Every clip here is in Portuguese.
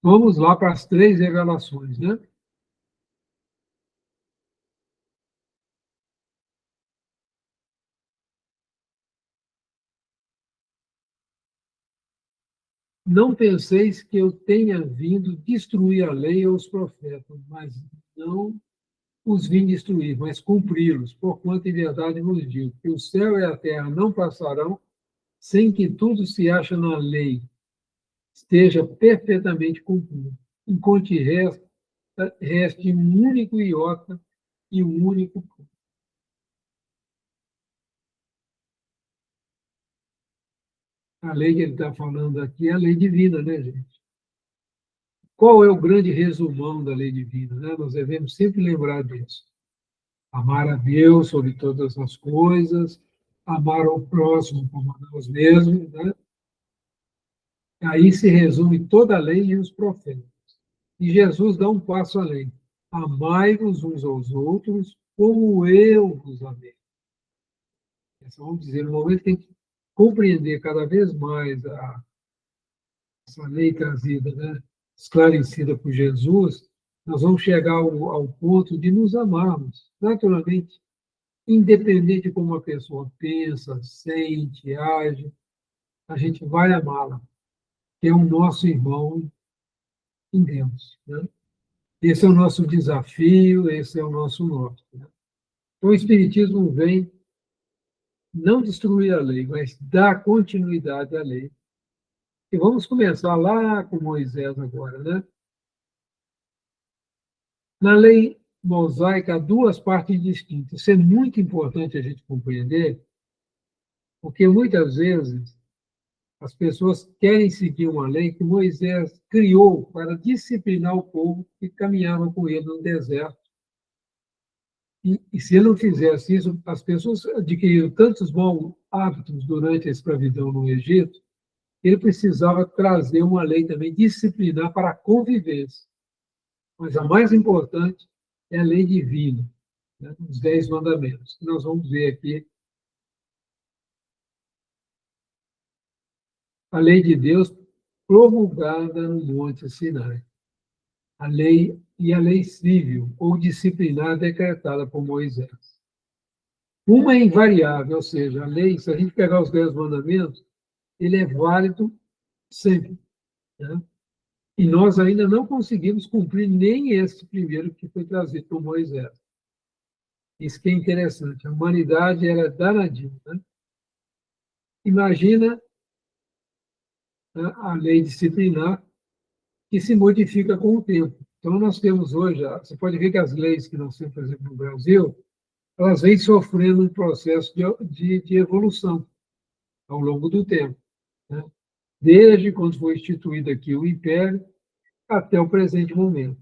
Vamos lá para as 3 revelações, né? Não penseis que eu tenha vindo destruir a lei ou os profetas, mas não os vim destruir, mas cumpri-los, porquanto em verdade vos digo que o céu e a terra não passarão sem que tudo se acha na lei esteja perfeitamente cumprido, enquanto reste um único iota e um único ponto. A lei que ele está falando aqui é a lei divina, né, gente? Qual é o grande resumão da lei divina? Né? Nós devemos sempre lembrar disso. Amar a Deus sobre todas as coisas, amar ao próximo como a nós mesmos. Né? Aí se resume toda a lei e os profetas. E Jesus dá um passo além. Amai-vos uns aos outros como eu vos amei. Vamos dizer, no momento que tem que compreender cada vez mais essa lei trazida, né, esclarecida por Jesus, nós vamos chegar ao ponto de nos amarmos, naturalmente, independente de como a pessoa pensa, sente, age, a gente vai amá-la, que é o nosso irmão em Deus. Né? Esse é o nosso desafio, esse é o nosso norte. Né? Então, o Espiritismo vem não destruir a lei, mas dar continuidade à lei. E vamos começar lá com Moisés agora, né? Na lei mosaica, há duas partes distintas. Isso é muito importante a gente compreender, porque muitas vezes as pessoas querem seguir uma lei que Moisés criou para disciplinar o povo que caminhava com ele no deserto. E se ele não fizesse isso, as pessoas adquiriram tantos maus hábitos durante a escravidão no Egito, ele precisava trazer uma lei também disciplinar para a convivência. Mas a mais importante é a lei divina, né? Os 10 mandamentos, que nós vamos ver aqui. A lei de Deus promulgada no Monte Sinai. A lei civil ou disciplinar decretada por Moisés. Uma é invariável, ou seja, a lei, se a gente pegar os 10 mandamentos, ele é válido sempre. Né? E nós ainda não conseguimos cumprir nem esse primeiro que foi trazido por Moisés. Isso que é interessante. A humanidade era danadinha. Né? Imagina, né, a lei disciplinar que se modifica com o tempo. Então, nós temos hoje, você pode ver que as leis que nós temos, por exemplo, no Brasil, elas vêm sofrendo um processo de evolução ao longo do tempo. Né? Desde quando foi instituído aqui o Império até o presente momento.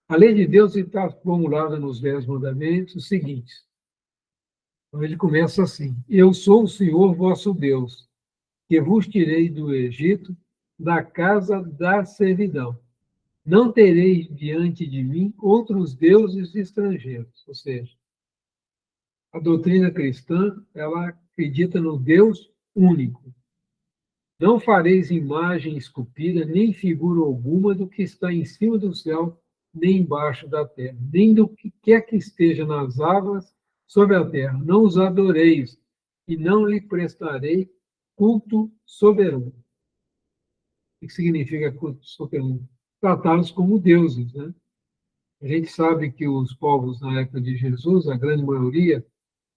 A lei de Deus está formulada nos 10 mandamentos os seguintes. Então, ele começa assim: Eu sou o Senhor vosso Deus, que vos tirei do Egito, da casa da servidão. Não tereis diante de mim outros deuses estrangeiros. Ou seja, a doutrina cristã, ela acredita no Deus único. Não fareis imagem esculpida, nem figura alguma do que está em cima do céu, nem embaixo da terra, nem do que quer que esteja nas águas sobre a terra. Não os adoreis, e não lhe prestarei culto soberano. O que significa culto soberano? Tratá-los como deuses, né? A gente sabe que os povos na época de Jesus, a grande maioria,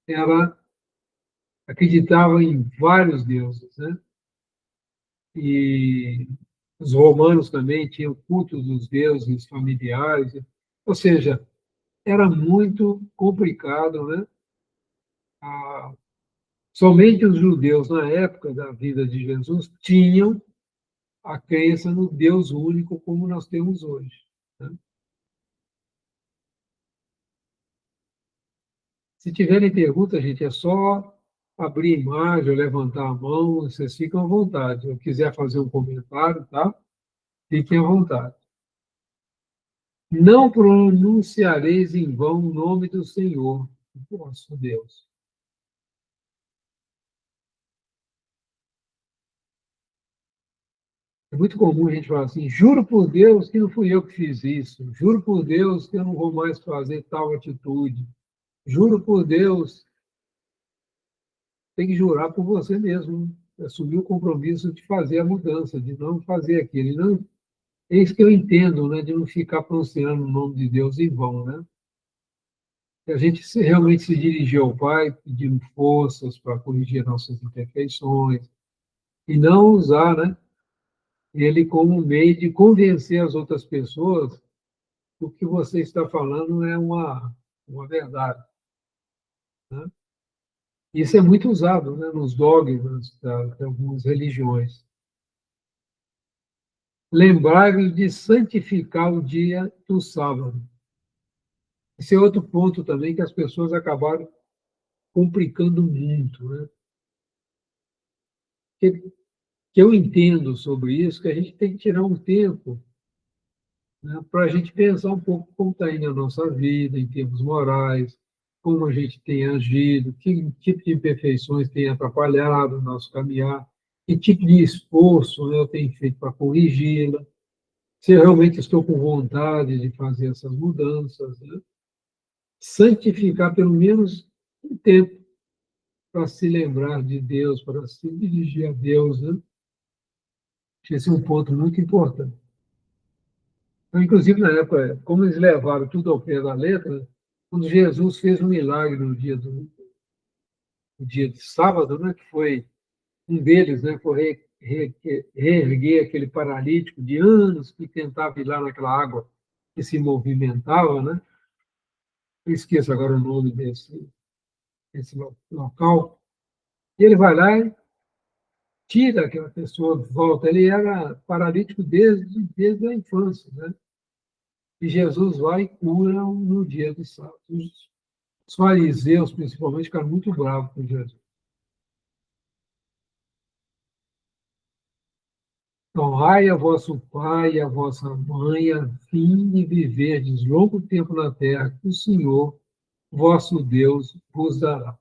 ela acreditava em vários deuses, né? E os romanos também tinham culto dos deuses familiares, ou seja, era muito complicado, né? Ah, somente os judeus, na época da vida de Jesus, tinham a crença no Deus único como nós temos hoje. Né? Se tiverem perguntas, gente, é só abrir a imagem ou levantar a mão, vocês ficam à vontade. Se eu quiser fazer um comentário, tá? Fiquem à vontade. Não pronunciareis em vão o nome do Senhor, vosso Deus. É muito comum a gente falar assim, juro por Deus que não fui eu que fiz isso, juro por Deus que eu não vou mais fazer tal atitude, juro por Deus, tem que jurar por você mesmo, né? Assumir o compromisso de fazer a mudança, de não fazer aquilo. E não, é isso que eu entendo, né, de não ficar pronunciando o nome de Deus em vão, né? Que a gente realmente se dirigir ao Pai, pedindo forças para corrigir nossas imperfeições, e não usar, né, ele como meio de convencer as outras pessoas que o que você está falando é uma verdade, né? Isso é muito usado, né, nos dogmas de algumas religiões. Lembrai-vos de santificar o dia do sábado. Esse é outro ponto também que as pessoas acabaram complicando muito, né? Que eu entendo sobre isso, que a gente tem que tirar um tempo, né, para a gente pensar um pouco como está indo a nossa vida, em termos morais, como a gente tem agido, que tipo de imperfeições tem atrapalhado o nosso caminhar, que tipo de esforço, né, eu tenho feito para corrigi-la, se eu realmente estou com vontade de fazer essas mudanças, né? Santificar pelo menos um tempo para se lembrar de Deus, para se dirigir a Deus, né? Esse é um ponto muito importante. Então, inclusive, na época, como eles levaram tudo ao pé da letra, quando Jesus fez um milagre no dia de sábado, né, que foi um deles, né, foi reerguer aquele paralítico de anos que tentava ir lá naquela água que se movimentava, né? Eu esqueço agora o nome desse local. E ele vai lá e tira aquela pessoa de volta. Ele era paralítico desde a infância, né? E Jesus vai e cura no dia de sábado. Os fariseus, principalmente, ficaram muito bravos com Jesus. Honrai a vosso pai e a vossa mãe, a fim de viverdes longo tempo na terra, que o Senhor, vosso Deus, vos dará.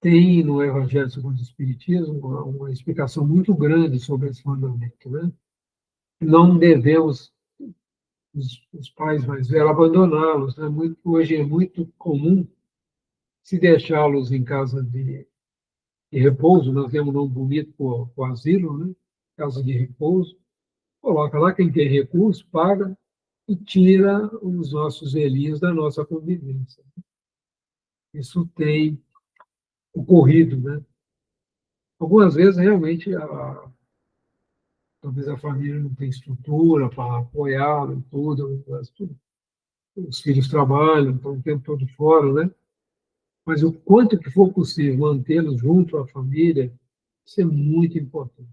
Tem no Evangelho segundo o Espiritismo uma explicação muito grande sobre esse mandamento, né? Não devemos os pais mais velhos abandoná-los, né? Hoje é muito comum se deixá-los em casa de repouso, nós temos um nome bonito para o asilo, né? Casa de repouso. Coloca lá quem tem recurso, paga e tira os nossos velhinhos da nossa convivência. Isso tem ocorrido, né? Algumas vezes, realmente, talvez a família não tenha estrutura para apoiá-lo e tudo, os filhos trabalham, estão o tempo todo fora, né? Mas o quanto que for possível mantê-los junto à família, isso é muito importante.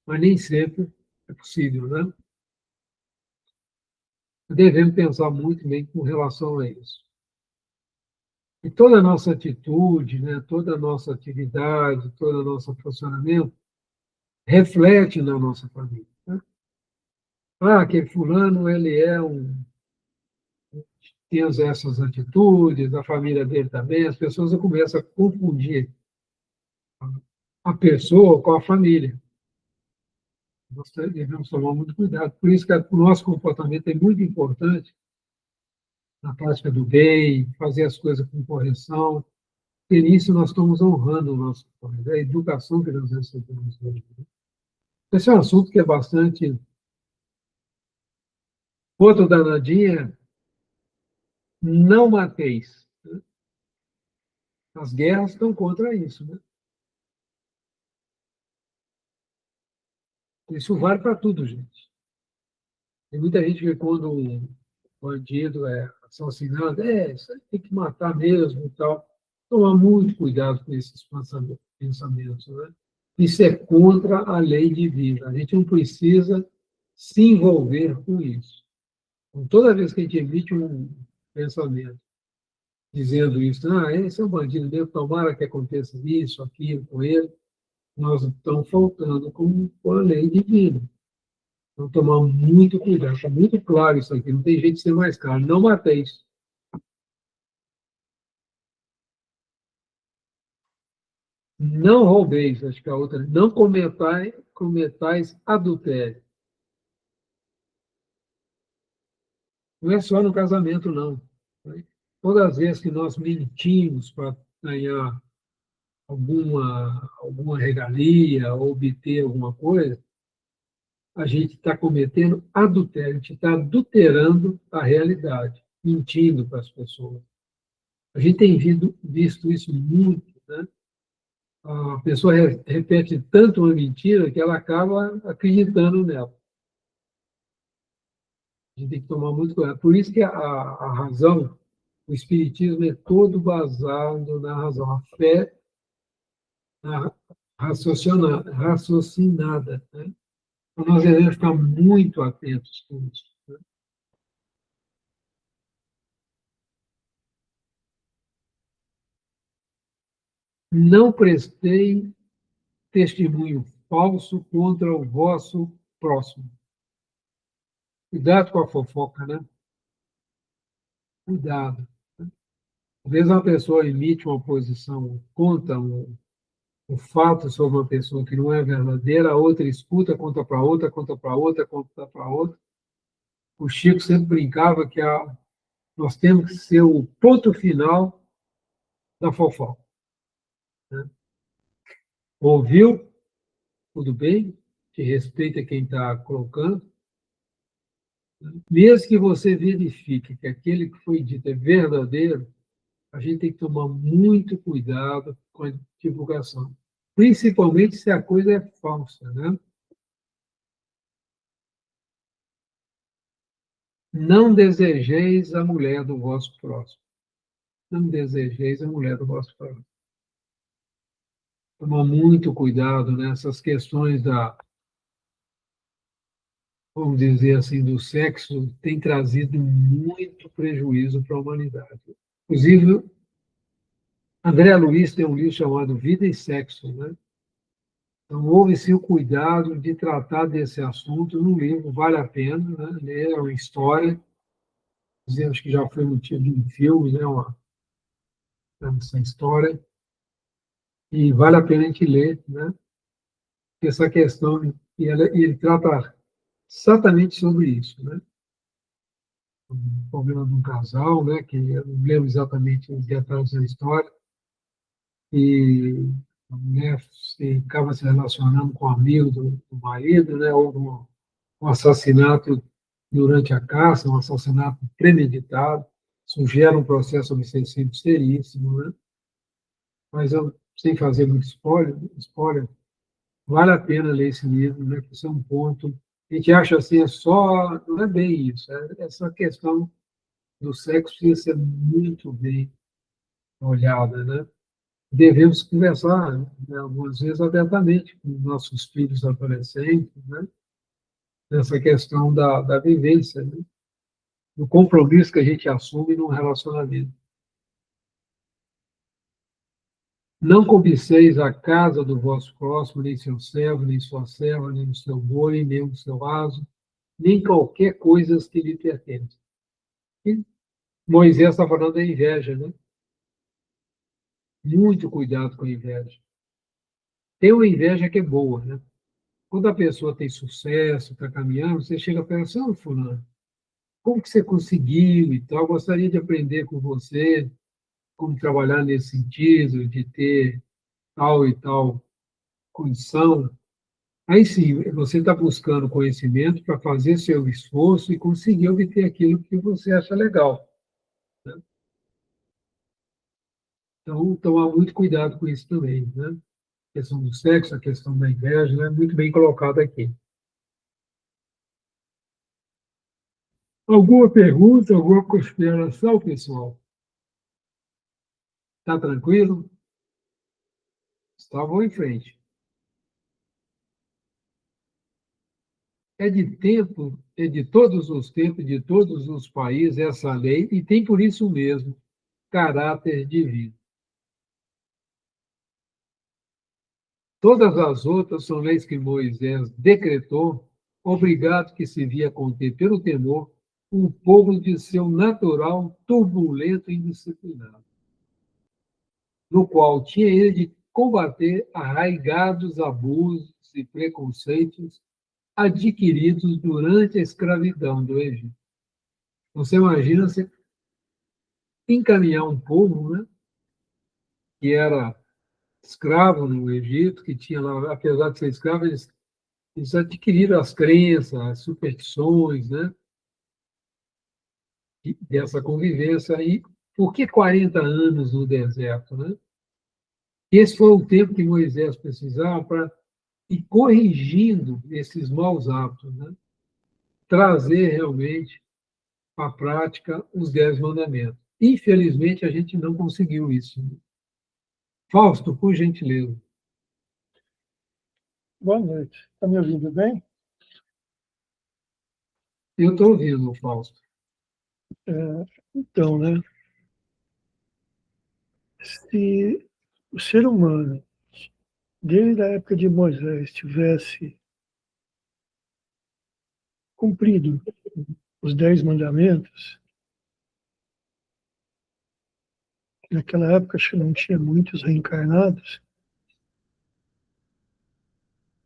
Mas nem sempre é possível, né? Devemos pensar muito bem com relação a isso. E toda a nossa atitude, né, toda a nossa atividade, todo o nosso funcionamento reflete na nossa família, né? Ah, aquele fulano, ele tem essas atitudes, a família dele também, as pessoas começam a confundir a pessoa com a família. Nós devemos tomar muito cuidado. Por isso que o nosso comportamento é muito importante na prática do bem, fazer as coisas com correção. E nisso nós estamos honrando o nosso pai, a educação que nós recebemos hoje. Esse é um assunto que é bastante. Outro danadinha, não mateis. As guerras estão contra isso, né? Isso vale para tudo, gente. Tem muita gente que quando um bandido é assassinado, isso aí tem que matar mesmo e tal. Tomar muito cuidado com esses pensamentos, né? Isso é contra a lei divina. A gente não precisa se envolver com isso. Então, toda vez que a gente emite um pensamento dizendo isso, esse é um bandido mesmo, tomara que aconteça isso, aquilo com ele, nós estamos faltando com a lei divina. Então, tomar muito cuidado. Está muito claro isso aqui, não tem jeito de ser mais claro. Não mateis. Não roubeis, acho que a outra, não cometais adultério. Não é só no casamento, não. Todas as vezes que nós mentimos para ganhar alguma regalia, ou obter alguma coisa, a gente está cometendo adultério, a gente está adulterando a realidade, mentindo para as pessoas. A gente tem visto isso muito, né? A pessoa repete tanto uma mentira que ela acaba acreditando nela. A gente tem que tomar muito cuidado. Por isso que a razão, o espiritismo é todo baseado na razão. A fé na raciocinada, né? Então, nós devemos ficar muito atentos com isso. Né? Não prestei testemunho falso contra o vosso próximo. Cuidado com a fofoca, né? Cuidado. Às vezes uma pessoa emite uma posição, conta um fato sobre uma pessoa que não é verdadeira, a outra escuta, conta para outra, conta para outra, conta para outra. O Chico sempre brincava que nós temos que ser o ponto final da fofoca. Né? Ouviu? Tudo bem? Que respeita quem está colocando. Mesmo que você verifique que aquele que foi dito é verdadeiro, a gente tem que tomar muito cuidado com a divulgação. Principalmente se a coisa é falsa, né? Não desejeis a mulher do vosso próximo. Não desejeis a mulher do vosso próximo. Tomar muito cuidado nessas questões vamos dizer assim, do sexo, tem trazido muito prejuízo para a humanidade. Inclusive, André Luiz tem um livro chamado Vida e Sexo, né? Então, houve-se o cuidado de tratar desse assunto no livro, vale a pena, né? Ler, é uma história, dizemos que já foi motivo de um filme, né? Essa história, e vale a pena a gente ler, né? Essa questão, e ele trata exatamente sobre isso, né? O problema de um casal, né? Que eu não lembro exatamente os detalhes da história, e a mulher ficava se relacionando com o amigo do marido, né? Ou um assassinato durante a caça, um assassinato premeditado, isso gera um processo obsessivo seríssimo, né? Mas eu, sem fazer muito spoiler, vale a pena ler esse livro, né? Que isso é um ponto. A gente acha assim, não é bem isso, essa questão do sexo precisa ser muito bem olhada, né? Devemos conversar, né, algumas vezes abertamente com nossos filhos adolescentes, né? Nessa questão da vivência, né? Do compromisso que a gente assume num relacionamento. Não cobiceis a casa do vosso próximo, nem seu servo, nem sua serva, nem o seu boi, nem o seu aso, nem qualquer coisa que lhe pertence. E Moisés está falando da inveja, né? Muito cuidado com a inveja. Tem uma inveja que é boa, né? Quando a pessoa tem sucesso, está caminhando, você chega e pensa, fulano, como que você conseguiu e tal? Gostaria de aprender com você como trabalhar nesse sentido, de ter tal e tal condição. Aí sim, você está buscando conhecimento para fazer seu esforço e conseguir obter aquilo que você acha legal. Né? Então, tomar muito cuidado com isso também. Né? A questão do sexo, a questão da inveja, né? Muito bem colocado aqui. Alguma pergunta, alguma consideração, pessoal? Está tranquilo? Estavam em frente. É de todos os tempos, de todos os países, essa lei, e tem por isso mesmo caráter divino. Todas as outras são leis que Moisés decretou, obrigado que se via conter pelo temor um povo de seu natural turbulento e indisciplinado, no qual tinha ele de combater arraigados abusos e preconceitos adquiridos durante a escravidão do Egito. Você imagina você encaminhar um povo, né, que era escravo no Egito, que tinha lá, apesar de ser escravo, eles adquiriram as crenças, as superstições, né, dessa convivência aí. Por que 40 anos no deserto, né? Esse foi o tempo que Moisés precisava para ir corrigindo esses maus hábitos, né? Trazer realmente à prática os 10 mandamentos. Infelizmente, a gente não conseguiu isso. Fausto, por gentileza. Boa noite. Está me ouvindo bem? Eu estou ouvindo, Fausto. Então, né? Se o ser humano, desde a época de Moisés, tivesse cumprido os 10 mandamentos, naquela época acho que não tinha muitos reencarnados,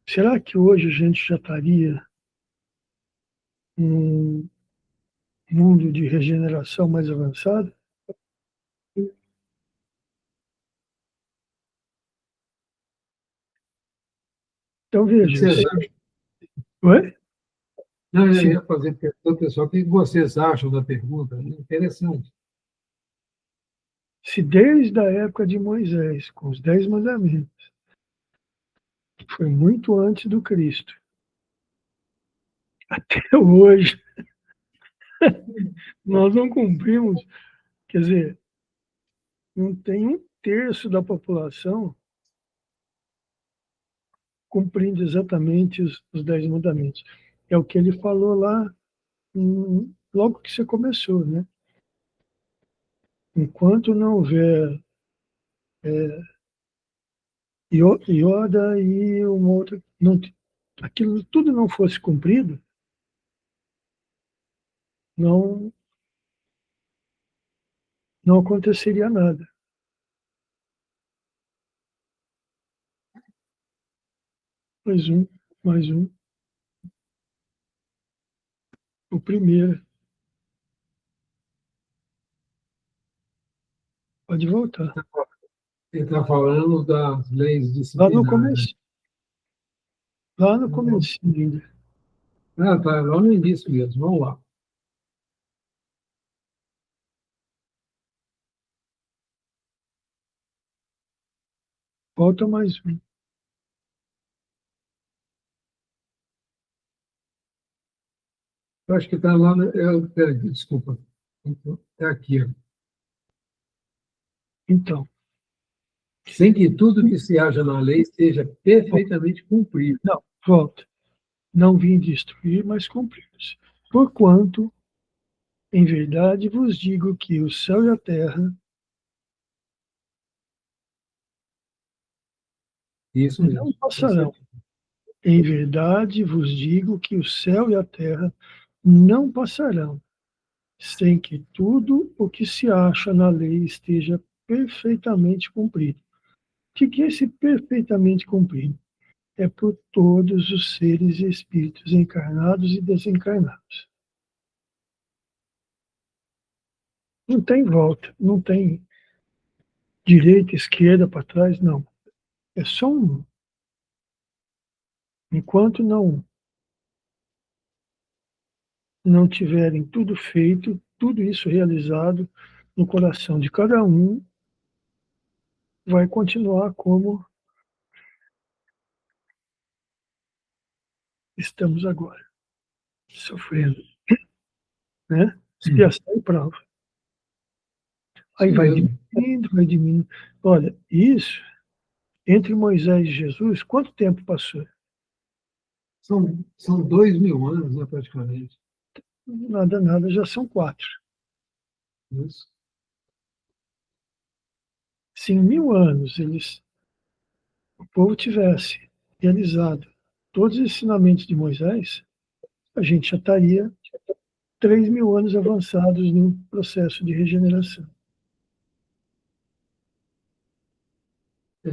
será que hoje a gente já estaria num mundo de regeneração mais avançado? Então, O que veja. vocês acham? Oi? Não, eu Sim. ia fazer pergunta, pessoal. O que vocês acham da pergunta? Interessante. Se desde a época de Moisés, com os 10 mandamentos, foi muito antes do Cristo, até hoje, nós não cumprimos, quer dizer, não tem 1/3 da população cumprindo exatamente os 10 mandamentos. É o que ele falou lá, logo que você começou, né? Enquanto não houver Yoda e uma outra, não, aquilo tudo não fosse cumprido, não, não aconteceria nada. Mais um. O primeiro. Pode voltar. Ele está falando das leis Lá no disciplinares. começo. Lá no começo ainda. Ah, tá, lá no início mesmo. Vamos lá. Volta mais um. Eu acho que está lá. Peraí, desculpa. É aqui. Ó. Então, Sem que tudo que se haja na lei seja perfeitamente cumprido. não, volta. Não vim destruir, mas cumprir-os. Porquanto, em verdade, vos digo que o céu e a terra Isso não mesmo. passarão. Em verdade, vos digo que o céu e a terra não passarão, sem que tudo o que se acha na lei esteja perfeitamente cumprido. O que é esse perfeitamente cumprido? É por todos os seres e espíritos encarnados e desencarnados. Não tem volta, não tem direita, esquerda, para trás, não. É só um. Enquanto não tiverem tudo feito, tudo isso realizado no coração de cada um, vai continuar como estamos agora, sofrendo, né? Expiação e prova. Aí vai diminuindo, vai diminuindo. Olha, isso, entre Moisés e Jesus, quanto tempo passou? São 2000 anos, né, praticamente. Nada, nada, já são 4. Isso. Se em 1000 anos o povo tivesse realizado todos os ensinamentos de Moisés, a gente já estaria 3000 anos avançados no processo de regeneração.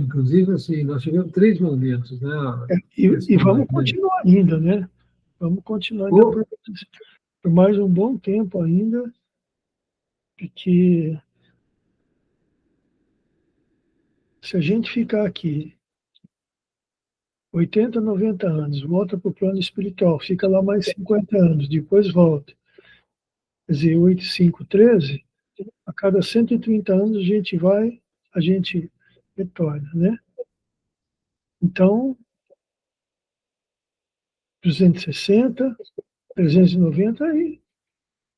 Inclusive, assim, nós tivemos 3 momentos, né? E vamos continuar ainda, né? Vamos continuar ainda por mais um bom tempo ainda, porque se a gente ficar aqui 80, 90 anos, volta para o plano espiritual, fica lá mais 50 anos, depois volta. Quer dizer, 8, 5, 13, a cada 130 anos a gente retorna, né? Então, 260, 390, aí,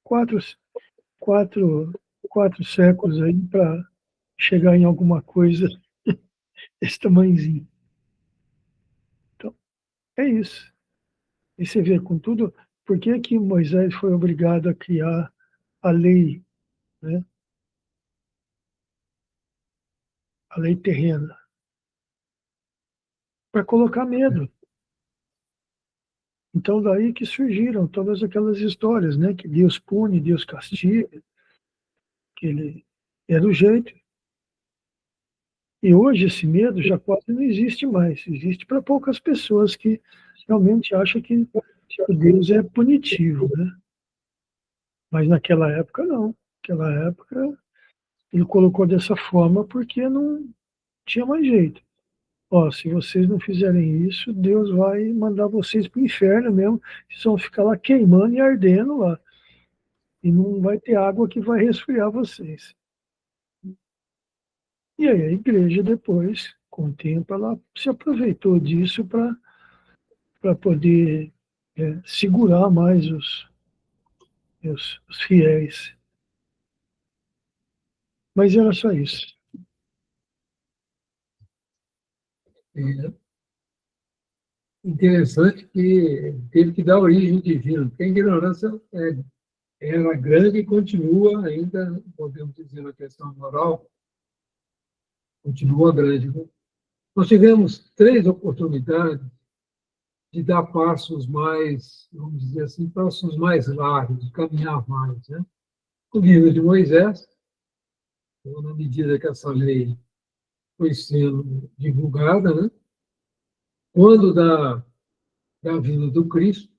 quatro, quatro, 4 séculos aí para chegar em alguma coisa desse tamanhozinho. Então, é isso. E você vê, com tudo, por que que Moisés foi obrigado a criar a lei, né? A lei terrena? Para colocar medo. Então, daí que surgiram todas aquelas histórias, né? Que Deus pune, Deus castiga, que ele era o jeito. E hoje esse medo já quase não existe mais. Existe para poucas pessoas que realmente acham que Deus é punitivo, né? Mas naquela época, não. Naquela época, ele colocou dessa forma porque não tinha mais jeito. Ó, se vocês não fizerem isso, Deus vai mandar vocês para o inferno mesmo. Vocês vão ficar lá queimando e ardendo lá. E não vai ter água que vai resfriar vocês. E aí a igreja depois, com o tempo, ela se aproveitou disso para poder segurar mais os fiéis. Mas era só isso. É interessante que teve que dar origem divina, porque a ignorância era grande e continua ainda, podemos dizer, na questão moral, continua grande. Né? Nós tivemos 3 oportunidades de dar passos mais, vamos dizer assim, passos mais largos, de caminhar mais. Né? O livro de Moisés, na medida que essa lei foi sendo divulgada, né? Quando da vinda do Cristo,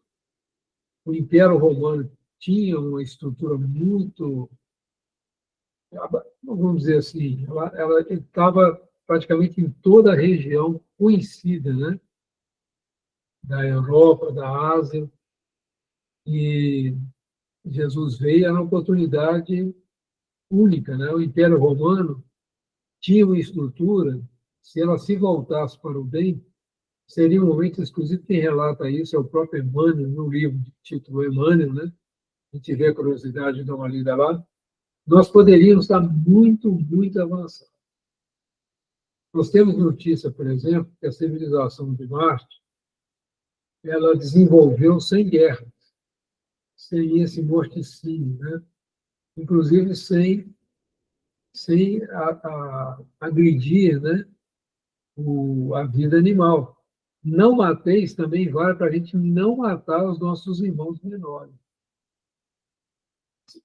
o Império Romano tinha uma estrutura muito, vamos dizer assim, ela estava praticamente em toda a região conhecida, né? Da Europa, da Ásia, e Jesus veio, era uma oportunidade única, né? O Império Romano tinha uma estrutura, se ela se voltasse para o bem, seria um momento exclusivo. Quem relata isso é o próprio Emmanuel, no livro de título Emmanuel, né? Se tiver curiosidade de dar uma lida lá, nós poderíamos estar muito, muito avançados. Nós temos notícia, por exemplo, que a civilização de Marte ela desenvolveu sem guerra, sem esse morticínio, né? Inclusive sem agredir, né? A vida animal. Não mateis também vale para a gente não matar os nossos irmãos menores.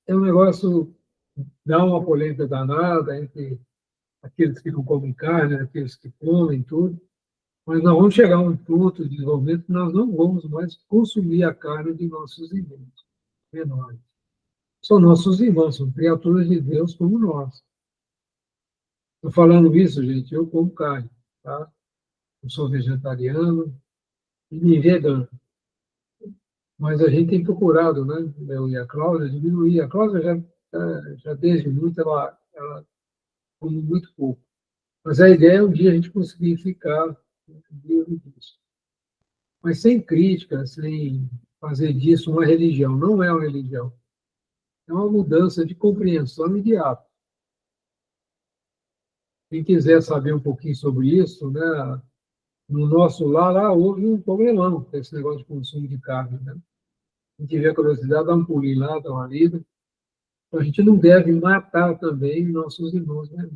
É um negócio, dá uma polêmica danada entre aqueles que não comem carne, aqueles que comem tudo, mas nós vamos chegar a um ponto de desenvolvimento que nós não vamos mais consumir a carne de nossos irmãos menores. São nossos irmãos, são criaturas de Deus como nós. Estou falando isso, gente, eu como carne, tá? Eu sou vegetariano e nem vegano. Mas a gente tem procurado, né, eu e a Cláudia, diminuir. A Cláudia já desde muito, ela come muito pouco. Mas a ideia é um dia a gente conseguir ficar livre disso. Mas sem crítica, sem fazer disso uma religião. Não é uma religião. É uma mudança de compreensão e de hábito. Quem quiser saber um pouquinho sobre isso, né, no nosso lar, lá houve um problemão com esse negócio de consumo de carne. Né? Quem tiver curiosidade, dá um pulinho lá, dá uma lida. Então, a gente não deve matar também nossos irmãos, né?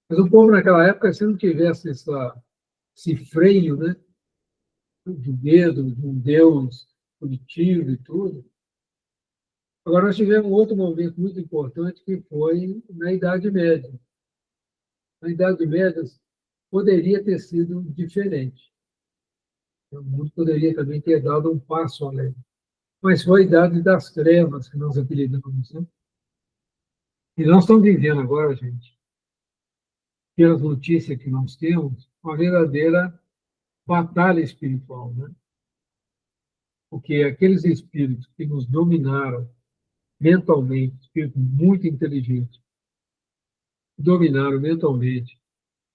Mas o povo naquela época, se não tivesse esse freio, né, de medo, de um Deus punitivo e tudo. Agora, nós tivemos um outro momento muito importante, que foi na Idade Média. A Idade Média poderia ter sido diferente. O mundo poderia também ter dado um passo além. Mas foi a Idade das Trevas que nós apelidamos, né? E nós estamos vivendo agora, gente, pelas notícias que nós temos, uma verdadeira batalha espiritual, né? Porque aqueles espíritos que nos dominaram mentalmente, espíritos muito inteligentes, dominaram mentalmente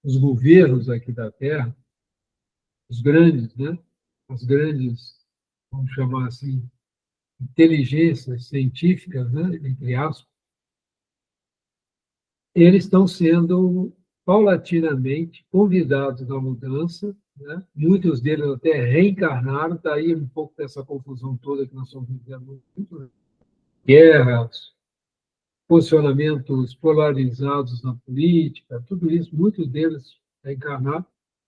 os governos aqui da Terra, os grandes, né? As grandes, vamos chamar assim, inteligências científicas, né? Entre aspas, eles estão sendo paulatinamente convidados à mudança, né? Muitos deles até reencarnaram, daí um pouco dessa confusão toda que nós estamos vivendo, muito, né? Guerras, posicionamentos polarizados na política, tudo isso, muitos deles reencarnaram,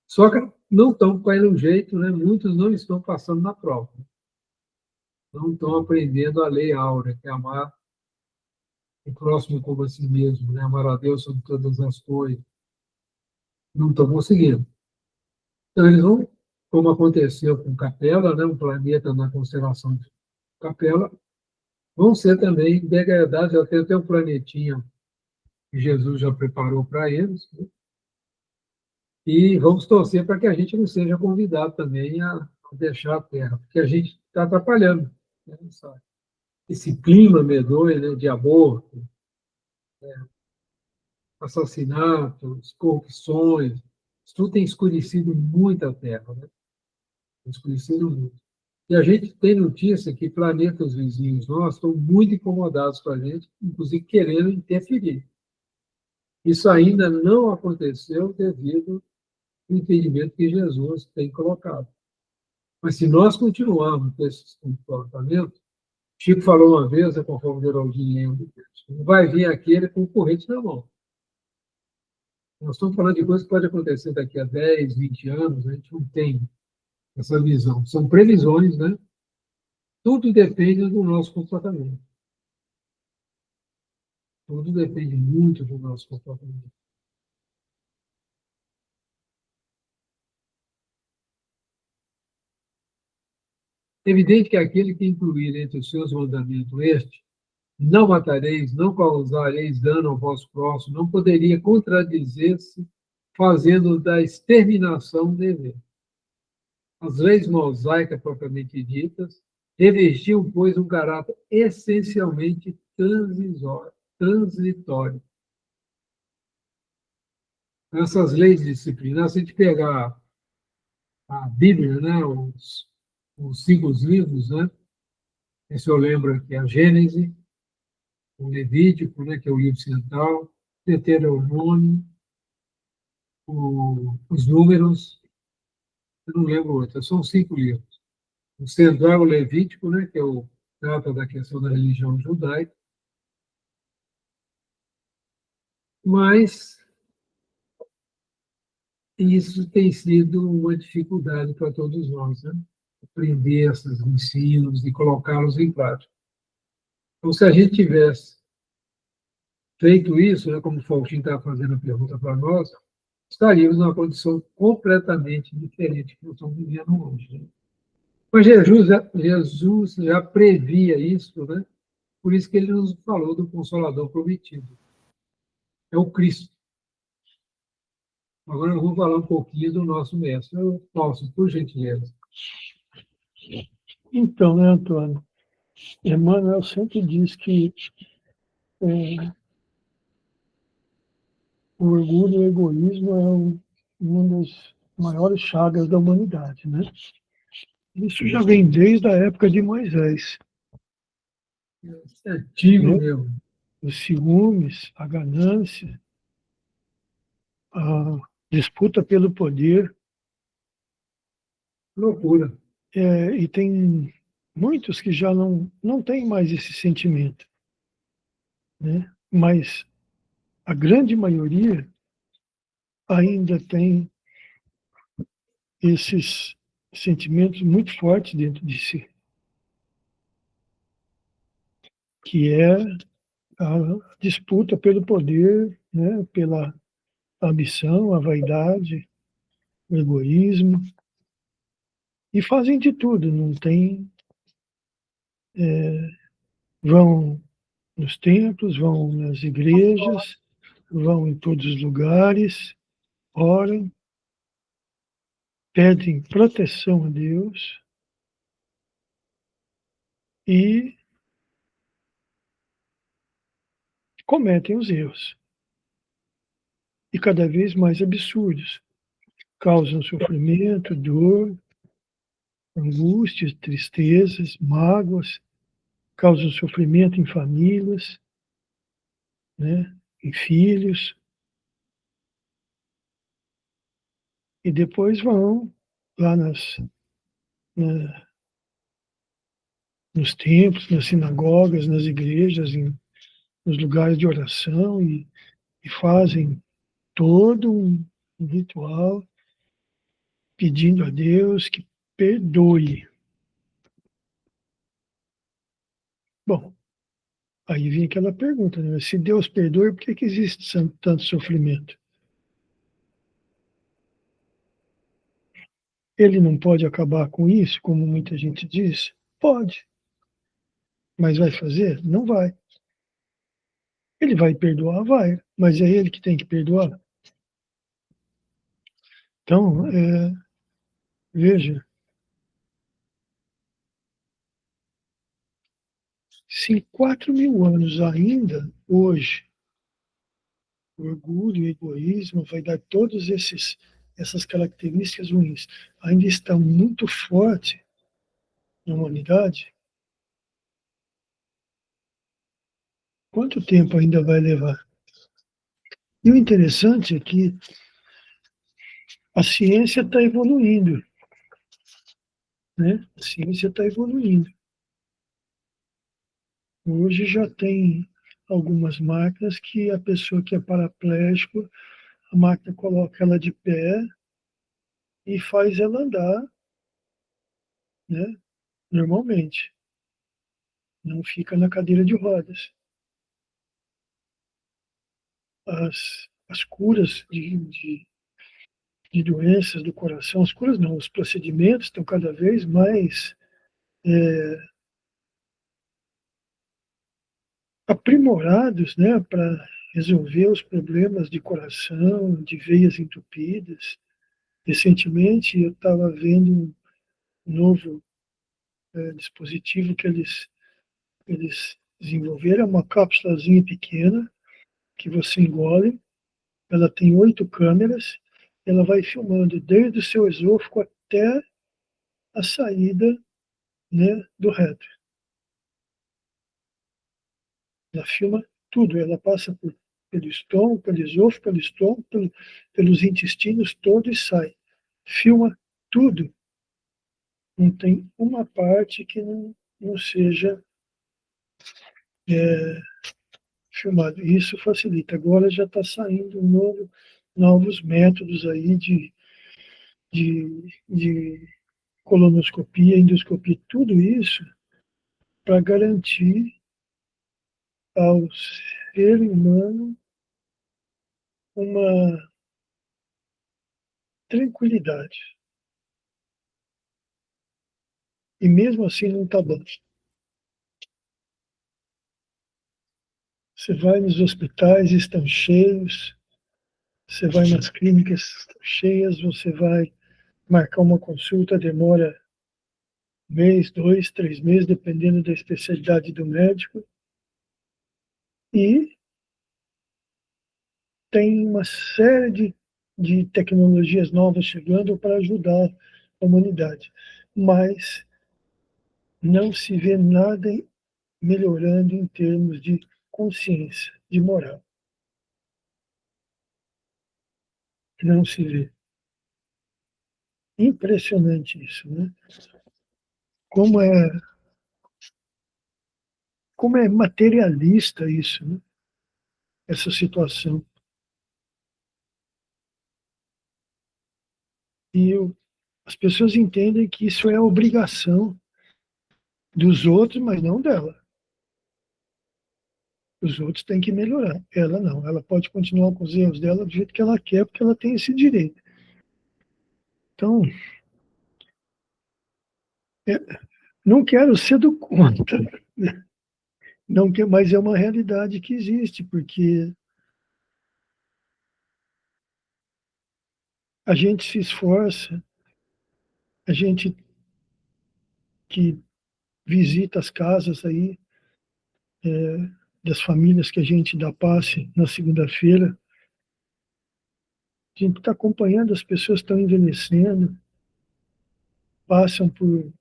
só que não estão caindo um jeito, né? Muitos não estão passando na prova, não estão aprendendo a lei áurea, que é amar o próximo como a si mesmo, né? Amar a Deus sobre todas as coisas, não estão conseguindo. Então, eles vão, como aconteceu com Capela, né? Um planeta na constelação de Capela, vão ser também degradados, já tem até um planetinha que Jesus já preparou para eles, né? E vamos torcer para que a gente não seja convidado também a deixar a Terra, porque a gente está atrapalhando, né? Esse clima medonho, né, de aborto, assassinatos, corrupções, isso tudo tem escurecido muito a Terra, né? Tem escurecido muito. E a gente tem notícia que planetas vizinhos nossos estão muito incomodados com a gente, inclusive querendo interferir. Isso ainda não aconteceu devido ao entendimento que Jesus tem colocado. Mas se nós continuarmos com esse comportamento, Chico falou uma vez, conforme o Geraldinho lembra, vai vir aquele com o corrente na mão. Nós estamos falando de coisas que podem acontecer daqui a 10, 20 anos, a gente não tem essa visão. São previsões, né? Tudo depende do nosso comportamento. Tudo depende muito do nosso comportamento. É evidente que aquele que incluir entre os seus mandamentos este, não matareis, não causareis dano ao vosso próximo, não poderia contradizer-se fazendo da exterminação dever. As leis mosaicas propriamente ditas revestiam, pois, um caráter essencialmente transitório. Essas leis disciplinares, se a gente pegar a Bíblia, né, os 5 livros, né, esse eu lembro aqui, a Gênese, o Levítico, né, que é o livro central, Deuteronômio, os Números, eu não lembro outro, são 5 livros. O central é o Levítico, né, que é trata da questão da religião judaica, mas isso tem sido uma dificuldade para todos nós, né? Aprender esses ensinos e colocá-los em prática. Então, se a gente tivesse feito isso, né, como o Faustinho estava fazendo a pergunta para nós, estaríamos numa condição completamente diferente que nós estamos vivendo hoje, né? Mas Jesus já previa isso, né? Por isso que ele nos falou do Consolador prometido. É o Cristo. Agora eu vou falar um pouquinho do nosso mestre. Eu posso, por gentileza. Então, né, Antônio? Emmanuel sempre diz que o orgulho e o egoísmo uma das maiores chagas da humanidade, né? Isso já vem desde a época de Moisés. É antigo né? mesmo. Os ciúmes, a ganância, a disputa pelo poder, Loucura. e tem muitos que já não têm mais esse sentimento, né? Mas a grande maioria ainda tem esses sentimentos muito fortes dentro de si, que é a disputa pelo poder, né? Pela a ambição, a vaidade, o egoísmo, e fazem de tudo, não tem, vão nos templos, vão nas igrejas, vão em todos os lugares, oram, pedem proteção a Deus e cometem os erros, e cada vez mais absurdos. Causam sofrimento, dor, angústias, tristezas, mágoas, causam sofrimento em famílias, né, em filhos, e depois vão lá na, nos templos, nas sinagogas, nas igrejas, nos lugares de oração e fazem todo um ritual pedindo a Deus que perdoe. Bom, aí vem aquela pergunta, né? Se Deus perdoa, por que existe tanto sofrimento? Ele não pode acabar com isso, como muita gente diz? Pode, mas vai fazer? Não vai. Ele vai perdoar? Vai, mas é ele que tem que perdoar. Então, veja, se em 4.000 anos ainda, hoje, o orgulho, o egoísmo, vai dar todas essas características ruins, ainda estão muito forte na humanidade, quanto tempo ainda vai levar? E o interessante é que a ciência está evoluindo, né? A ciência está evoluindo. Hoje já tem algumas máquinas que a pessoa que é paraplégico, a máquina coloca ela de pé e faz ela andar, né? Normalmente, não fica na cadeira de rodas. As curas de doenças do coração, as curas não, os procedimentos estão cada vez mais aprimorados, né, para resolver os problemas de coração, de veias entupidas. Recentemente eu estava vendo um novo dispositivo que eles desenvolveram, é uma cápsulazinha pequena que você engole, ela tem 8 câmeras, ela vai filmando desde o seu esôfago até a saída, né, do reto. Ela filma tudo, ela passa pelo estômago, pelo esôfago, pelo estômago, pelos intestinos todos e sai. Filma tudo. Não tem uma parte que não seja é, filmado. Isso facilita. Agora já está saindo novos métodos aí de colonoscopia, endoscopia, tudo isso para garantir ao ser humano uma tranquilidade. E mesmo assim não está bom. Você vai nos hospitais, estão cheios, você vai nas clínicas, estão cheias, você vai marcar uma consulta, demora 1 mês, 2, 3 meses, dependendo da especialidade do médico, e tem uma série de tecnologias novas chegando para ajudar a humanidade, mas não se vê nada melhorando em termos de consciência, de moral. Não se vê. Impressionante isso, né? Como é, como é materialista isso, né? Essa situação. E as pessoas entendem que isso é a obrigação dos outros, mas não dela. Os outros têm que melhorar. Ela não. Ela pode continuar com os erros dela do jeito que ela quer, porque ela tem esse direito. Então, não quero ser do contra, né? Não quer, mas é uma realidade que existe, porque a gente se esforça, a gente que visita as casas aí das famílias que a gente dá passe na segunda-feira, a gente está acompanhando, as pessoas estão envelhecendo, passam por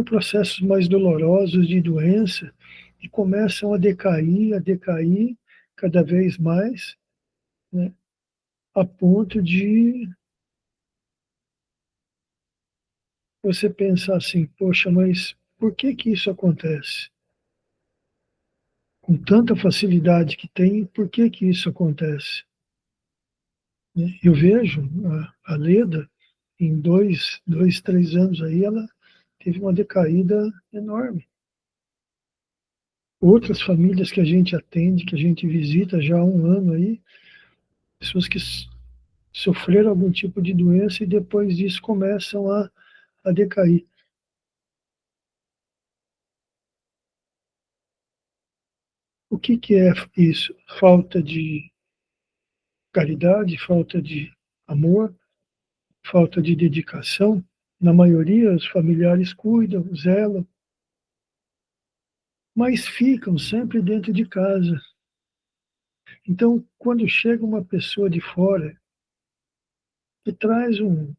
processos mais dolorosos de doença e começam a decair cada vez mais, né, a ponto de você pensar assim, poxa, mas por que que isso acontece? Com tanta facilidade que tem, por que que isso acontece? Né? Eu vejo a Leda, em 3 anos aí, ela teve uma decaída enorme. Outras famílias que a gente atende, que a gente visita já há um ano aí, pessoas que sofreram algum tipo de doença e depois disso começam a decair. O que que é isso? Falta de caridade, falta de amor, falta de dedicação. Na maioria, os familiares cuidam, zelam, mas ficam sempre dentro de casa. Então, quando chega uma pessoa de fora que traz um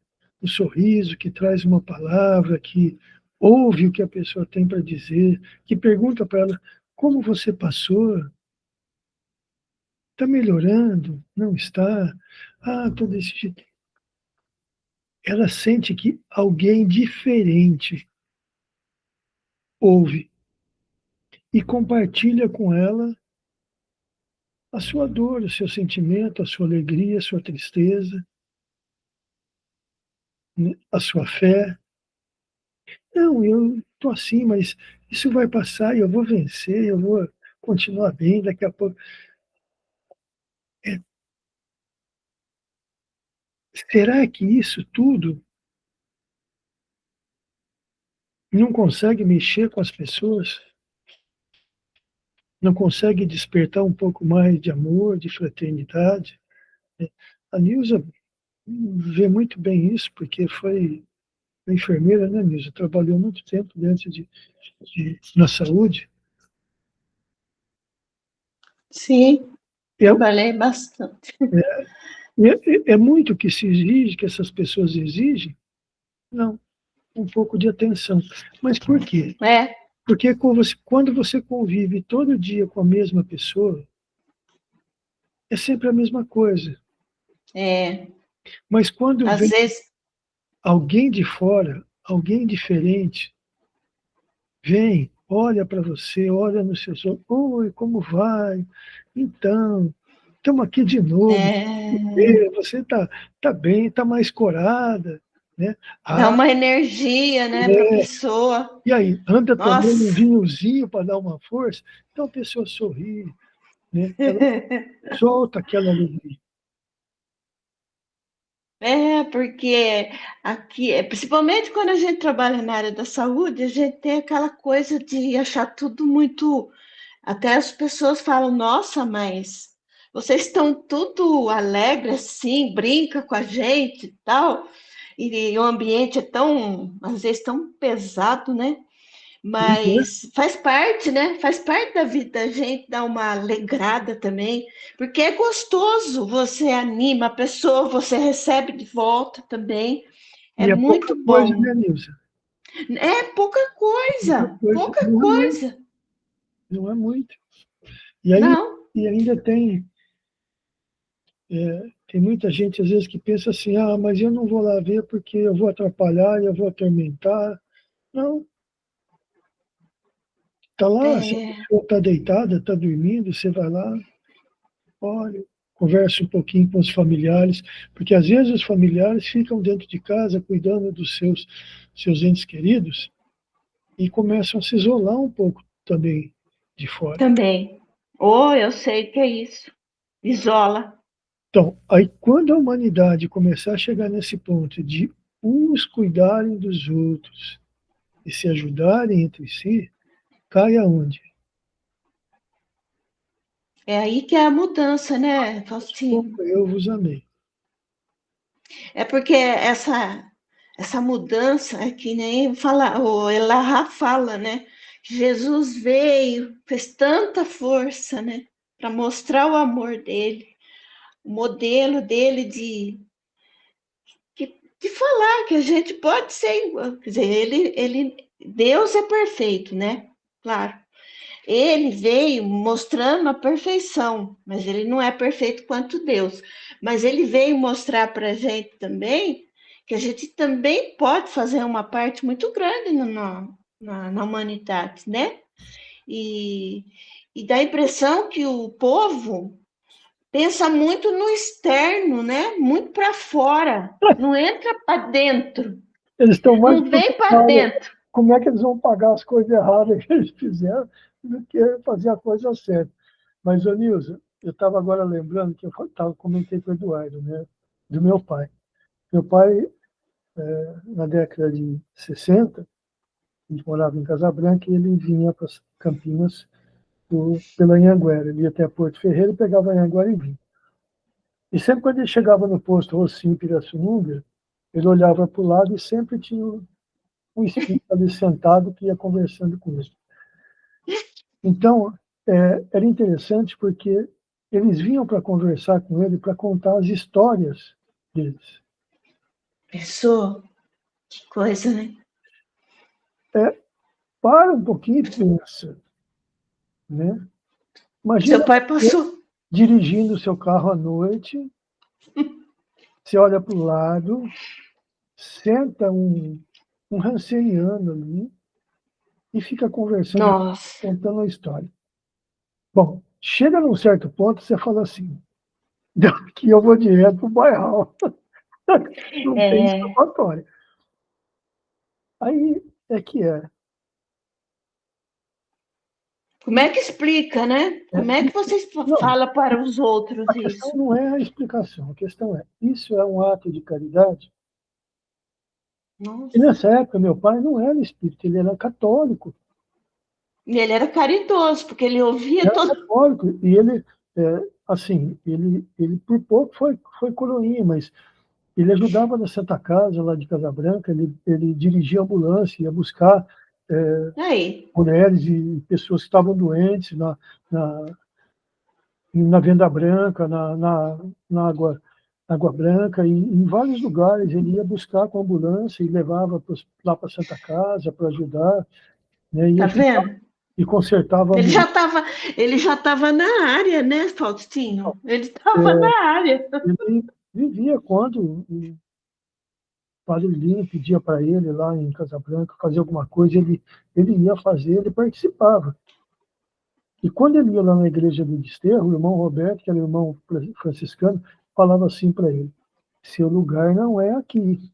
sorriso, que traz uma palavra, que ouve o que a pessoa tem para dizer, que pergunta para ela como você passou, está melhorando, não está? Ah, estou desse jeito. Ela sente que alguém diferente ouve e compartilha com ela a sua dor, o seu sentimento, a sua alegria, a sua tristeza, né, a sua fé. Não, eu estou assim, mas isso vai passar e eu vou vencer, eu vou continuar bem daqui a pouco. É, será que isso tudo não consegue mexer com as pessoas? Não consegue despertar um pouco mais de amor, de fraternidade? A Nilza vê muito bem isso, porque foi enfermeira, né, Nilza? Trabalhou muito tempo dentro na saúde. Sim, É, trabalhei bastante. é muito que se exige, que essas pessoas exigem? Não, um pouco de atenção. Mas por quê? É, Porque quando você convive todo dia com a mesma pessoa, é sempre a mesma coisa. é. Mas quando Às vem vezes, alguém de fora, alguém diferente, vem, olha para você, olha nos seus olhos, oi, como vai? Então, estamos aqui de novo. Você tá bem, está mais corada, né? dá Ah, uma energia, né, para a pessoa. e aí, anda tomando um Nossa, vinhozinho para dar uma força? Então a pessoa sorri, né? Ela solta aquela alegria. porque aqui, principalmente quando a gente trabalha na área da saúde, a gente tem aquela coisa de achar tudo muito. Até as pessoas falam, nossa, mas vocês estão tudo alegre assim, brinca com a gente e tal. E o ambiente é tão, às vezes, tão pesado, né? Mas faz parte, né? Faz parte da vida da gente dar uma alegrada também, porque é gostoso, você anima a pessoa, você recebe de volta também. É E é pouca muito coisa, bom. né, Nilza? É Pouca coisa. pouca Não é muito, coisa. não é muito. E aí, Não, e ainda tem muita gente, às vezes, que pensa assim, ah, mas eu não vou lá ver porque eu vou atrapalhar, eu vou atormentar. Não, está lá, se a é, pessoa está deitada, está dormindo, você vai lá, olha, conversa um pouquinho com os familiares, porque às vezes os familiares ficam dentro de casa cuidando dos seus entes queridos e começam a se isolar um pouco também. de fora. Também. Oh, eu sei que é isso. Isola. Então, aí quando a humanidade começar a chegar nesse ponto de uns cuidarem dos outros e se ajudarem entre si, cai aonde? É aí que é a mudança, né, Faustinho? Eu vos amei. É porque essa mudança é que nem fala, o Elahá fala, né? Jesus veio, fez tanta força, né? Para mostrar o amor dele, o modelo dele de falar que a gente pode ser igual. Quer dizer, Deus é perfeito, né? Claro. Ele veio mostrando a perfeição, mas ele não é perfeito quanto Deus. Mas ele veio mostrar para a gente também que a gente também pode fazer uma parte muito grande na humanidade, né? E, e dá a impressão que o povo pensa muito no externo, né? Muito para fora, não entra para dentro, Eles estão mais não vem para preocupados dentro. como é que eles vão pagar as coisas erradas que eles fizeram do que fazer a coisa certa. Mas, ô Nilson, eu estava agora lembrando que comentei com o Eduardo, né, do meu pai. Meu pai, na década de 60, a gente morava em Casabranca e ele vinha para Campinas pela Anhanguera. Ele ia até Porto Ferreira e pegava a Anhanguera e vinha. E sempre quando ele chegava no posto Rocinho, Pirassununga, ele olhava para o lado e sempre tinha um espírito ali sentado que ia conversando com ele. Então, era interessante porque eles vinham para conversar com ele, para contar as histórias deles. Pensou? Que coisa, né? Para um pouquinho e pensa, né? Seu Imagina pai você passou. dirigindo o seu carro à noite, você olha para o lado, senta um ranceniano ali e fica conversando, Nossa. contando a história. Bom, chega num certo ponto, você fala assim, daqui eu vou direto para o bairro. Não tem É, escapatória. Aí é que é. como é que explica, né? Como é que vocês Não, falam para os outros a questão isso? não é a explicação, a questão é, isso é um ato de caridade? E Nossa. nessa época, meu pai não era espírita, ele era católico. E ele era caridoso, porque ele ouvia Era todo. católico, e ele, assim, ele por pouco foi coroinha, mas ele ajudava na Santa Casa, lá de Casabranca, ele dirigia ambulância, ia buscar Aí, mulheres e pessoas que estavam doentes na, na Venda Branca, na Água Branca, e em vários lugares ele ia buscar com a ambulância e levava lá para Santa Casa para ajudar, né, tá vendo? e consertava a Ele mulher. já estava, ele já estava na área, né, Faustinho? Ele estava na área. Ele vivia quando o Padre Lino pedia para ele lá em Casabranca fazer alguma coisa, ele ia fazer, ele participava. E quando ele ia lá na igreja do Desterro, o irmão Roberto, que era o irmão franciscano, falava assim para ele: seu lugar não é aqui.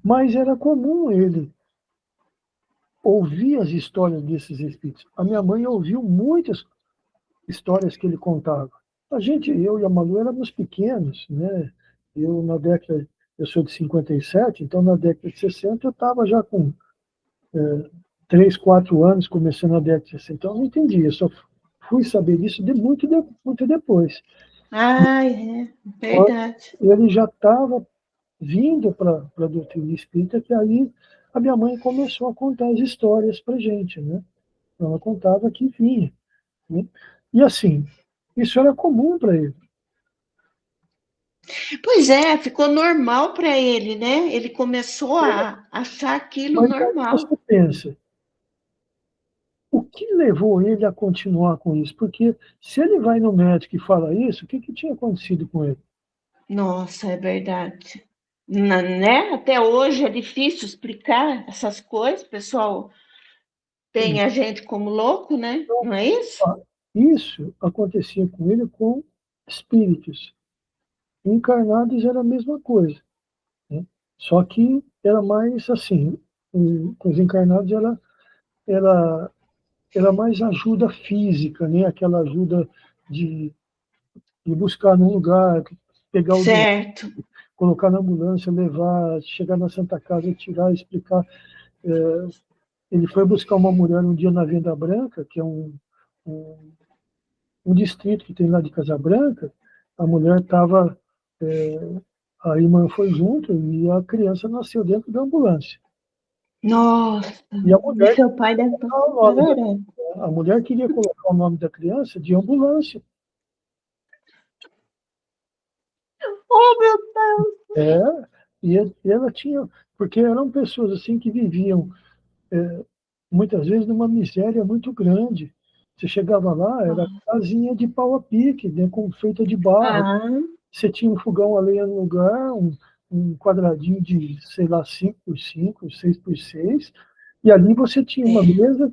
Mas era comum ele ouvir as histórias desses espíritos. A minha mãe ouviu muitas histórias que ele contava. Eu e a Malu éramos pequenos, né? Eu sou de 57, então na década de 60 eu estava já com 3, 4 anos, começando na década de 60, então eu não entendia, eu só fui saber disso muito depois. Ai, é Então, verdade. ele já estava vindo para a doutrina espírita, que aí a minha mãe começou a contar as histórias para gente, né? Ela contava que vinha, né? E assim, isso era comum para ele. Pois é, ficou normal para ele, né? Ele começou a achar aquilo Mas aí normal. você pensa, o que levou ele a continuar com isso? Porque se ele vai no médico e fala isso, o que tinha acontecido com ele? Nossa, é verdade. Né? Até hoje é difícil explicar essas coisas, o pessoal tem a gente como louco, né? Não é isso? Isso acontecia com ele com espíritos. Encarnados era a mesma coisa, né? Só que era mais assim, com os encarnados era era mais ajuda física, né? Aquela ajuda de, de buscar num lugar, pegar o doente, Certo. colocar na ambulância, levar, chegar na Santa Casa, tirar, explicar. Ele foi buscar uma mulher um dia na Venda Branca, que é um, um distrito que tem lá de Casa Branca. A mulher estava, a irmã foi junto e a criança nasceu dentro da ambulância. Nossa, E e seu pai deve estar chorando. a mulher queria colocar o nome da criança de ambulância. Oh, meu Deus! É, e ela tinha, porque eram pessoas assim que viviam muitas vezes numa miséria muito grande. Você chegava lá, era casinha de pau a pique, né, feita de barro. Ah, Você tinha um fogão a lenha no lugar, um quadradinho de, sei lá, 5x5, 6x6, e ali você tinha uma mesa,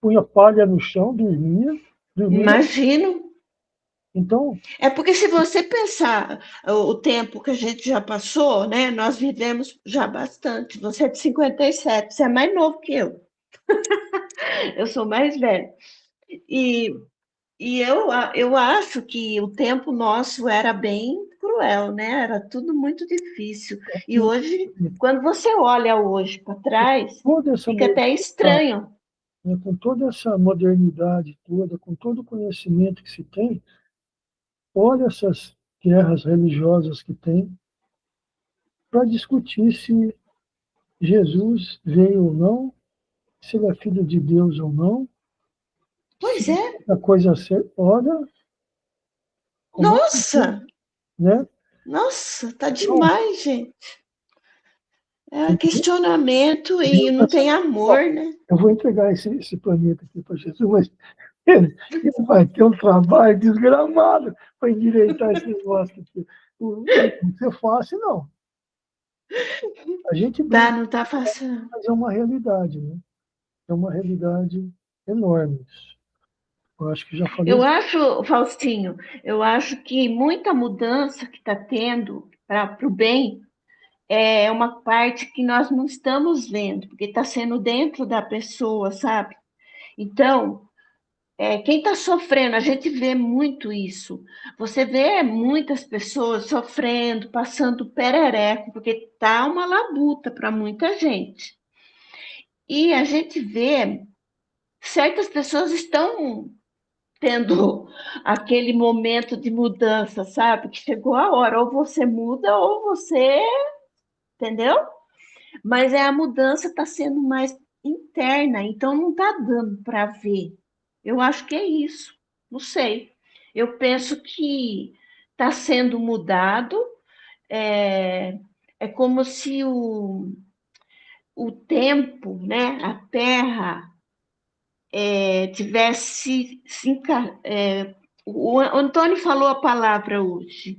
punha palha no chão, dormia. imagino. Então, É porque se você pensar o tempo que a gente já passou, né? Nós vivemos já bastante. Você é de 57, você é mais novo que eu. Eu sou mais velha. E, eu acho que o tempo nosso era bem cruel, né? Era tudo muito difícil. E e hoje, quando você olha hoje para trás, toda essa fica até modernidade, estranho. né, com toda essa modernidade toda, com todo o conhecimento que se tem, olha essas guerras religiosas que tem para discutir se Jesus veio ou não, se ele é filho de Deus ou não, Pois se é. a coisa certa. Olha como é que, Nossa, né? nossa, tá Então, demais, gente. É questionamento e não essa- tem amor, né? eu vou entregar esse planeta aqui para Jesus, mas ele vai ter um trabalho desgramado para endireitar esse negócio aqui. Não é fácil, não. A gente Tá, brinca, não tá fácil. mas é uma realidade, né? É uma realidade enorme. Eu acho que já falei. Eu acho, Faustinho, eu acho que muita mudança que está tendo para o bem é uma parte que nós não estamos vendo, porque está sendo dentro da pessoa, sabe? Então, quem está sofrendo, a gente vê muito isso. Você vê muitas pessoas sofrendo, passando perereco, porque tá uma labuta para muita gente. E a gente vê certas pessoas estão tendo aquele momento de mudança, sabe? Que chegou a hora, ou você muda, ou você, entendeu? Mas a mudança está sendo mais interna, então não está dando para ver. Eu acho que é isso, não sei. Eu penso que está sendo mudado, é, é como se o tempo, né, a Terra, tivesse o Antônio falou a palavra hoje,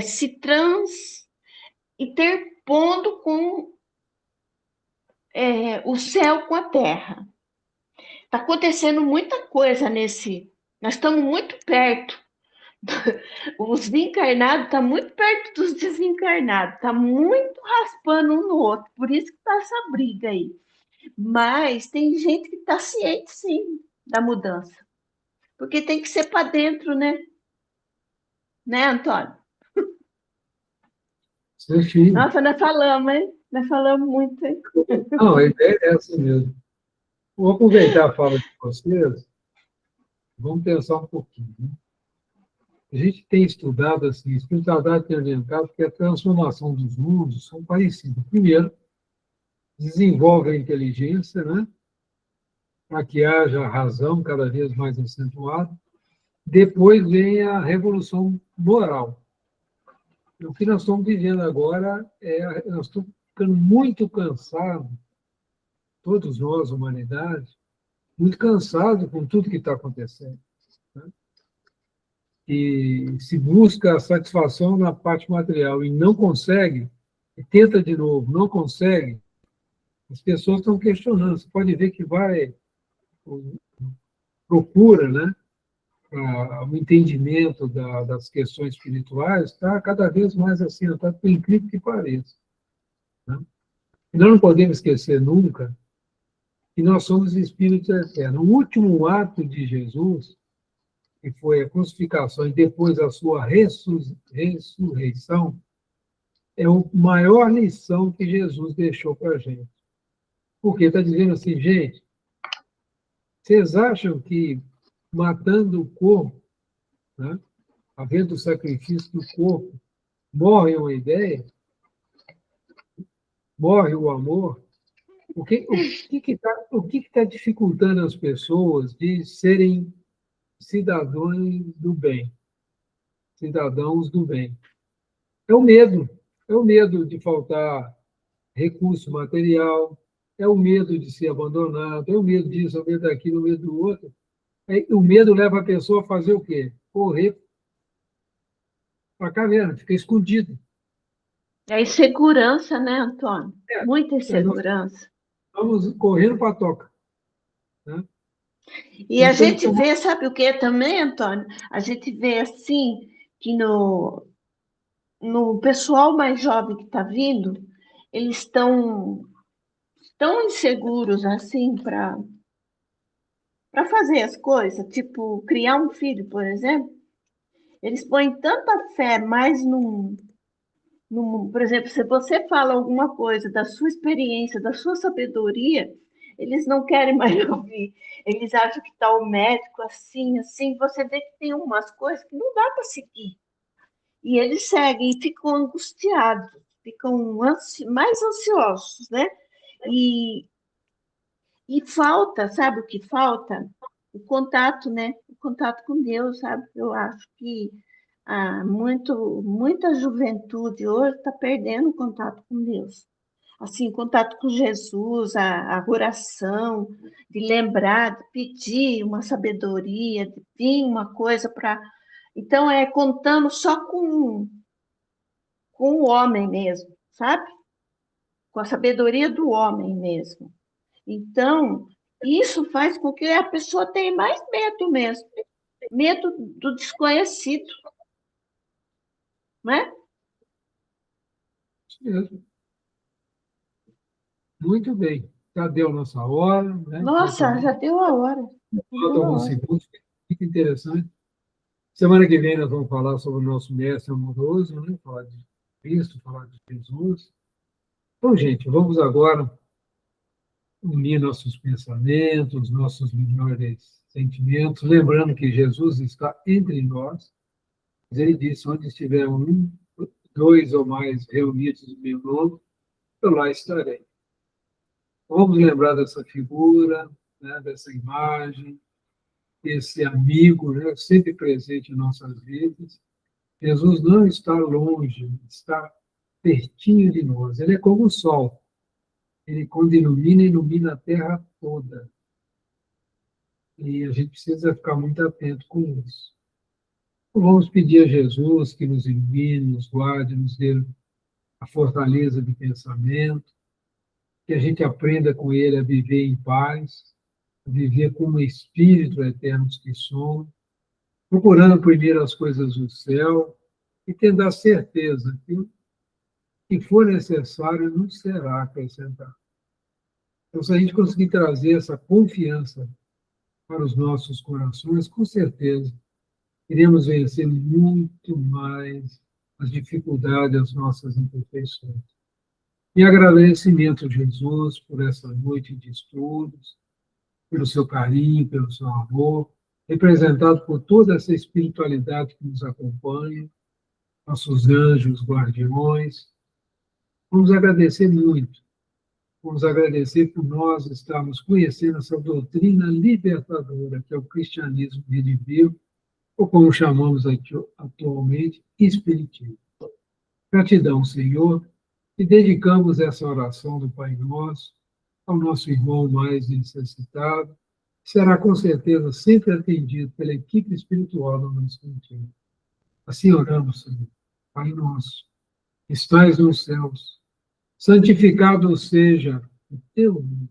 se interpondo com o céu com a terra. Está acontecendo muita coisa nesse. Nós estamos muito perto. Os encarnados estão muito perto dos desencarnados. Está muito raspando um no outro. Por isso que está essa briga aí. Mas tem gente que está ciente, sim, da mudança. Porque tem que ser para dentro, né? Né, Antônio? Sim. Nossa, nós falamos, hein? Nós falamos muito, hein? Não, a ideia é essa mesmo. Vou aproveitar a fala de vocês, vamos pensar um pouquinho. Né? A gente tem estudado, assim, a espiritualidade tem orientado que a transformação dos mundos são parecidas. Primeiro, desenvolve a inteligência, né? Para que haja a razão cada vez mais acentuada. Depois vem a revolução moral. O que nós estamos vivendo agora nós estamos ficando muito cansados, todos nós, humanidade, muito cansados com tudo que está acontecendo. Né? E se busca a satisfação na parte material e não consegue, e tenta de novo, não consegue, as pessoas estão questionando. Você pode ver que procura, né? O entendimento das questões espirituais está cada vez mais assim, está por incrível que pareça. Né? E nós não podemos esquecer nunca que nós somos espíritos eternos. O último ato de Jesus, que foi a crucificação e depois a sua ressurreição, é a maior lição que Jesus deixou para a gente. Porque está dizendo assim, gente, vocês acham que matando o corpo, né, havendo o sacrifício do corpo, morre uma ideia? Morre o amor? O que está dificultando as pessoas de serem cidadãos do bem? Cidadãos do bem. É o medo. É o medo de faltar recurso material, é o medo de ser abandonado, é o medo disso, é o medo daquilo, é o medo do outro. O medo leva a pessoa a fazer o quê? Correr para a caverna, ficar escondido. É insegurança, né, Antônio? É, Muita insegurança. Vamos correndo para a toca. Né? E a gente vê, sabe o que também, Antônio? A gente vê assim, que no pessoal mais jovem que está vindo, eles estão tão inseguros assim para fazer as coisas, tipo criar um filho, por exemplo. Eles põem tanta fé mais por exemplo, se você fala alguma coisa da sua experiência, da sua sabedoria, eles não querem mais ouvir. Eles acham que está o médico assim, assim. Você vê que tem umas coisas que não dá para seguir. E eles seguem e ficam angustiados, ficam mais ansiosos, né? E falta, sabe o que falta? O contato, né? O contato com Deus, sabe? Eu acho que muita juventude hoje está perdendo o contato com Deus. Assim, contato com Jesus, a oração, de lembrar, de pedir uma sabedoria, de vir uma coisa para. Então, é contando só com o homem mesmo, sabe? Com a sabedoria do homem mesmo. Então, isso faz com que a pessoa tenha mais medo mesmo, medo do desconhecido, não é? Mesmo. Muito bem. Já deu nossa hora. Né? Nossa, já deu a hora. Falta alguns segundos. Fica interessante. Semana que vem nós vamos falar sobre o nosso mestre amoroso, né? Falar de Cristo, falar de Jesus. Então, gente, vamos agora unir nossos pensamentos, nossos melhores sentimentos, lembrando que Jesus está entre nós. Ele disse, onde estiver um, dois ou mais reunidos no meu nome, eu lá estarei. Vamos lembrar dessa figura, né, dessa imagem, esse amigo, né, sempre presente em nossas vidas. Jesus não está longe, está pertinho de nós. Ele é como o sol. Ele, quando ilumina, ilumina a terra toda. E a gente precisa ficar muito atento com isso. Então, vamos pedir a Jesus que nos ilumine, nos guarde, nos dê a fortaleza de pensamento, que a gente aprenda com Ele a viver em paz, a viver como espírito eternos que somos, procurando primeiro as coisas do céu e tendo a certeza que o que for necessário nos será acrescentado. Então, se a gente conseguir trazer essa confiança para os nossos corações, com certeza iremos vencer muito mais as dificuldades, as nossas imperfeições. E agradecimento a Jesus por essa noite de estudos, pelo seu carinho, pelo seu amor, representado por toda essa espiritualidade que nos acompanha, nossos anjos, guardiões. Vamos agradecer muito. Vamos agradecer por nós estarmos conhecendo essa doutrina libertadora, que é o cristianismo redimido, ou como chamamos atualmente, espiritismo. Gratidão, Senhor, e dedicamos essa oração do Pai Nosso ao nosso irmão mais necessitado, que será com certeza sempre atendido pela equipe espiritual do nosso cantinho. Assim oramos, Senhor. Pai Nosso, que estais nos céus, santificado seja o teu nome.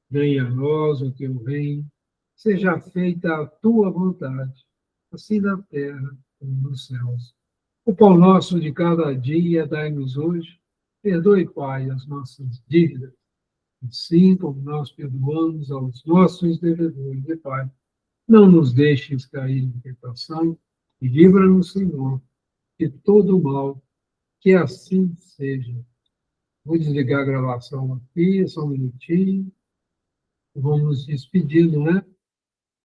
Venha a nós o teu reino, seja feita a tua vontade, assim na terra como nos céus. O pão nosso de cada dia dai-nos hoje. Perdoe, Pai, as nossas dívidas, assim como nós perdoamos aos nossos devedores. E, Pai, não nos deixes cair em tentação e livra-nos, Senhor, de todo mal, que assim seja. Vou desligar a gravação aqui, só um minutinho. Vamos nos despedindo, né?